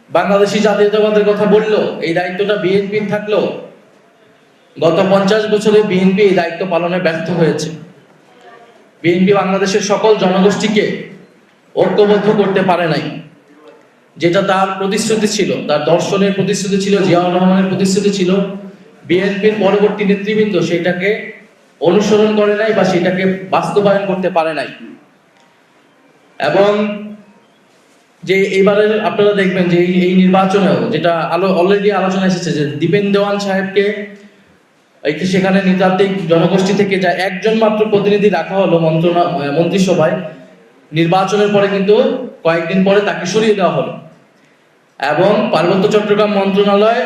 বাংলাদেশি জাতীয়তাবাদের কথা বললো, এই দায়িত্বটা বিএনপির থাকলো। গত 50 বছরে বিএনপি এই দায়িত্ব পালনে ব্যর্থ হয়েছে। বিএনপি বাংলাদেশের সকল জনগোষ্ঠীকে ঐক্যবদ্ধ করতে পারে নাই, যেটা তার প্রতিশ্রুতি ছিল, তার দর্শনের প্রতিশ্রুতি ছিল, জিয়াউর রহমানের প্রতিশ্রুতি ছিল। বিএনপির পরবর্তী নেতৃবৃন্দ সেটাকে অনুসরণ করে নাই বা সেটাকে বাস্তবায়ন করতে পারে নাই। এবং যে এবারের আপনারা দেখবেন যে এই নির্বাচনেও যেটা অলরেডি আলোচনা এসেছে যে দীপেন দেওয়ান সাহেবকে সেখানে নৃতাত্ত্বিক জনগোষ্ঠী থেকে যা একজন মাত্র প্রতিনিধি রাখা হলো মন্ত্রিসভায়, নির্বাচনের পরে কিন্তু কয়েকদিন পরে তাকে সরিয়ে দেওয়া হলো। এবং পার্বত্য চট্টগ্রাম মন্ত্রণালয়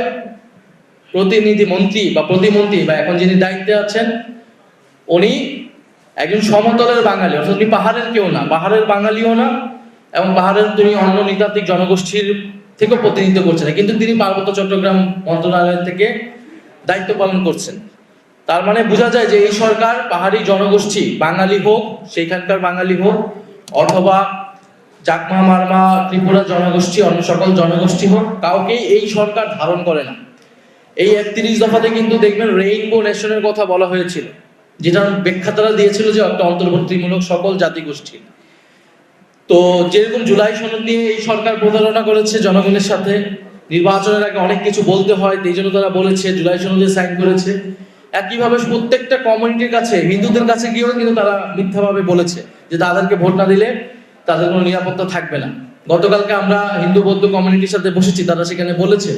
প্রতিনিধি মন্ত্রী বা প্রতিমন্ত্রী বা এখন যিনি দায়িত্বে আছেন, উনি একজন সমতলের বাঙালি, অর্থাৎ উনি পাহাড়ের কেউ না, পাহাড়ের বাঙালিও না, এবং পাহাড়ের তিনি অন্য নৃতাত্ত্বিক জনগোষ্ঠীর থেকেও প্রতিনিধিত্ব করছেন, কিন্তু তিনি পার্বত্য চট্টগ্রাম মন্ত্রণালয় থেকে দায়িত্ব পালন করছেন। তার মানে বোঝা যায় যে এই সরকার পাহাড়ি জনগোষ্ঠী, বাঙালি হোক, সেইখানকার বাঙালি হোক, অথবা চাকমা, মারমা, ত্রিপুরা জনগোষ্ঠী, অন্য সকল জনগোষ্ঠী হোক, কাউকেই এই সরকার ধারণ করে না। এই 31 দফাতে কিন্তু দেখবেন রেইনবো নেশনের কথা বলা হয়েছিল, যেটা ব্যাখ্যা তারা দিয়েছিল যে একটা অন্তর্বর্তীমূলক সকল জাতিগোষ্ঠী। তো যেরকম জুলাই সনদ নিয়ে এই সরকার প্রতারণা করেছে জনগণের সাথে, নির্বাচনের আগে অনেক কিছু বলতে হয়, এই জন্য তারা বলেছে জুলাই সনদে সাইন করেছে। একইভাবে প্রত্যেকটা কমিউনিটির কাছে, হিন্দুদের কাছে গিয়েও কিন্তু তারা মিথ্যাভাবে বলেছে যে তাদেরকে ভোট না দিলে তাদের কোনো নিরাপত্তা থাকবে না। গতকালকে আমরা হিন্দু বৌদ্ধ কমিউনিটির সাথে বসেছি, তারা সেখানে বলেছে।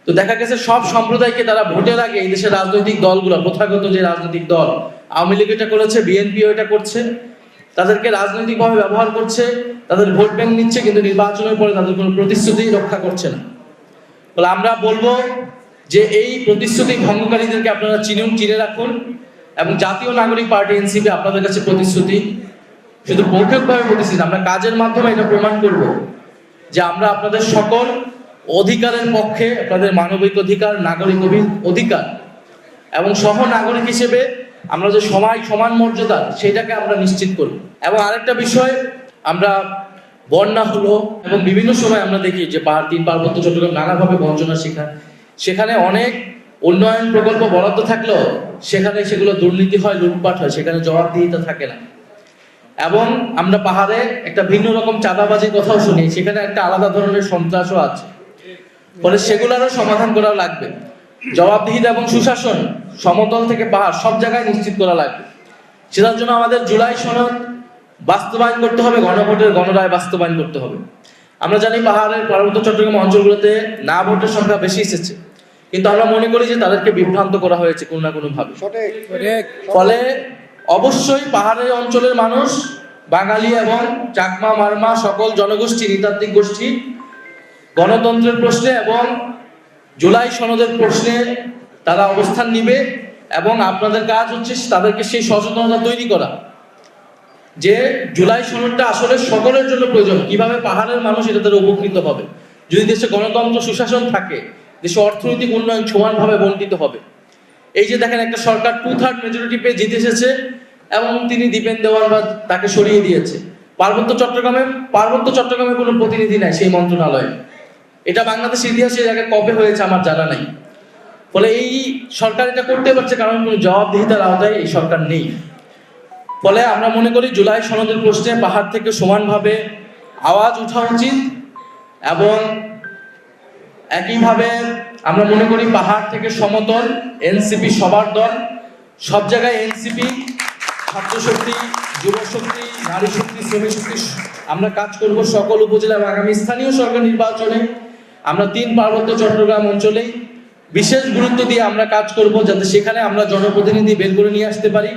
তো দেখা গেছে সব সম্প্রদায়কে তারা ভোটের আগে এই দেশের রাজনৈতিক দলগুলো, প্রথাগত যে রাজনৈতিক দল, আওয়ামী লীগ এটা করেছে, বিএনপিও এটা করছে, তাদেরকে রাজনৈতিকভাবে ব্যবহার করছে, তাদের ভোট ব্যাংক নিচ্ছে, কিন্তু নির্বাচনের পরে তাদের কোনো প্রতিশ্রুতি রক্ষা করছে না। বলে আমরা বলবো যে এই প্রতিশ্রুতি ভঙ্গকারীদেরকে আপনারা চিনে রাখুন, এবং জাতীয় নাগরিক পার্টি এনসিপি আপনাদের কাছে প্রতিশ্রুতি, শুধু মৌখিকভাবে প্রতিশ্রুতি, আমরা কাজের মাধ্যমে এটা প্রমাণ করব যে আমরা আপনাদের সকল অধিকারের পক্ষে, আপনাদের মানবিক অধিকার, নাগরিক অধিকার এবং সহ নাগরিক হিসেবে আমরা যে সমান মর্যাদা, সেটাকে আমরা নিশ্চিত করব। এবং আরেকটা বিষয়, আমরা বন্যা হলো এবং বিভিন্ন সময় আমরা দেখি যে পার্বত্য চট্টগ্রাম নানাভাবে বঞ্চনা সেখানে অনেক উন্নয়ন প্রকল্প বরাদ্দ থাকলেও সেখানে সেগুলো দুর্নীতি হয়, লুটপাট হয়, সেখানে জবাবদিহিতা থাকে না। এবং আমরা পাহাড়ে একটা ভিন্ন রকম চাঁদাবাজির কথাও শুনি, সেখানে একটা আলাদা ধরনের সন্ত্রাসও আছে। ফলে সেগুলোরও সমাধান করা লাগবে। জবাবদিহিতা এবং সুশাসন সমতল থেকে পাহাড় সব জায়গায় নিশ্চিত করা লাগবে। সেটার জন্য আমাদের জুলাই সনদ বাস্তবায়ন করতে হবে, গণভোটের গণরায় বাস্তবায়ন করতে হবে। আমরা জানি পাহাড়ের পার্বত্য চট্টগ্রাম অঞ্চলগুলোতে না ভোটের সংখ্যা বেশি এসেছে, কিন্তু আমরা মনে করি যে তাদেরকে বিভ্রান্ত করা হয়েছে কোনো না কোনো ভাবে। ফলে অবশ্যই পাহাড়ের অঞ্চলের মানুষ, বাঙালি এবং চাকমা, মারমা, সকল জনগোষ্ঠী, নৃতাত্ত্বিক গোষ্ঠী গণতন্ত্রের প্রশ্নে এবং জুলাই সনদের প্রশ্নে তারা অবস্থান নিবে, এবং আপনাদের কাজ হচ্ছে তাদেরকে সেই সচেতনতা তৈরি করা যে জুলাই সনদটা আসলে সকলের জন্য প্রয়োজন। কিভাবে পাহাড়ের মানুষ এটা তারা উপকৃত হবে, যদি দেশে গণতন্ত্র, সুশাসন থাকে, দেশে অর্থনৈতিক উন্নয়ন সমানভাবে বণ্টিত হবে। এই যে দেখেন একটা সরকার 2/3 মেজরিটি পেয়ে জিতে এসেছে এবং তিনি দীপেন দেওয়ান বা তাকে সরিয়ে দিয়েছে। পার্বত্য চট্টগ্রামে কোনো প্রতিনিধি নাই সেই মন্ত্রণালয়ে। এটা বাংলাদেশের ইতিহাসে আগে কবে হয়েছে আমার জানা নাই। ফলে এই সরকার এটা করতে পারছে কারণ কোনো জবাবদিহিতার আওতায় এই সরকার নেই। ফলে আমরা মনে করি জুলাই সনদের প্রশ্নে পাহাড় থেকে সমানভাবে আওয়াজ ওঠা উচিত, এবং একইভাবে আমরা মনে করি পাহাড় থেকে সমতল এনসিপি সবার দল, সব জায়গায় এনসিপি, ছাত্র শক্তি, যুব শক্তি, নারী শক্তি, শ্রমিক শক্তি আমরা কাজ করব সকল উপজেলা এবং আগামী স্থানীয় সরকার নির্বাচনে। আমরা 3 পার্বত্য চট্টগ্রাম অঞ্চলেই বিশেষ গুরুত্ব দিয়ে আমরা কাজ করব, যাতে সেখানে আমরা জনপ্রতিনিধি বের করে নিয়ে আসতে পারি।